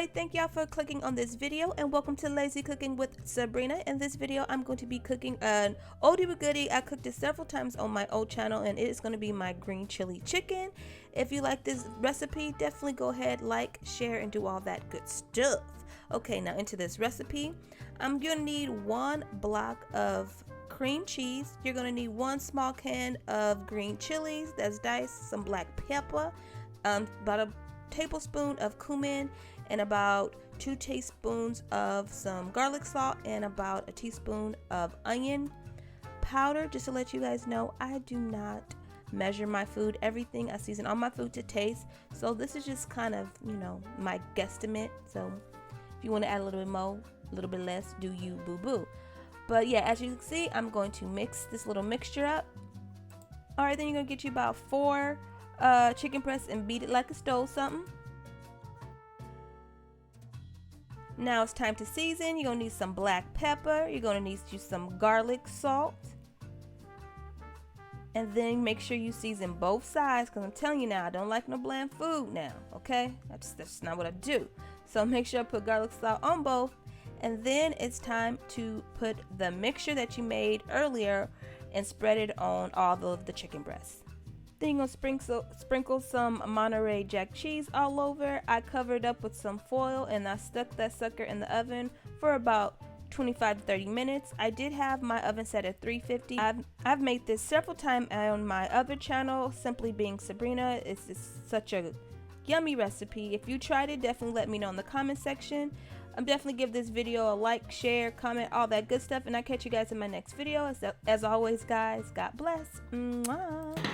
Alright, thank y'all for clicking on this video and welcome to Lazy Cooking with Sabrina. In this video, I'm going to be cooking an oldie but goodie. I cooked it several times on my old channel and it is going to be my green chili chicken. If you like this recipe, definitely go ahead, like, share, and do all that good stuff. Okay, now into this recipe. I'm going to need 1 block of cream cheese. You're going to need 1 small can of green chilies that's diced, some black pepper, about a tablespoon of cumin, and about 2 teaspoons of some garlic salt, and about a teaspoon of onion powder. Just to let you guys know, I do not measure my food. Everything I season all my food to taste, so this is just kind of, you know, my guesstimate. So if you want to add a little bit more, a little bit less, do you, boo boo. But yeah, as you can see, I'm going to mix this little mixture up. All right, then you're gonna get you about 4 chicken breasts and beat it like a stove something. Now it's time to season. You're gonna need some black pepper. You're gonna need you some garlic salt. And then make sure you season both sides, because I'm telling you now, I don't like no bland food now, okay? That's not what I do. So make sure I put garlic salt on both. And then it's time to put the mixture that you made earlier and spread it on all of the chicken breasts. Then you're going to sprinkle some Monterey Jack cheese all over. I covered up with some foil and I stuck that sucker in the oven for about 25 to 30 minutes. I did have my oven set at 350. I've made this several times on my other channel, Simply Being Sabrina. It's just such a yummy recipe. If you tried it, definitely let me know in the comment section. Definitely give this video a like, share, comment, all that good stuff, and I'll catch you guys in my next video. As always, guys, God bless. Mwah.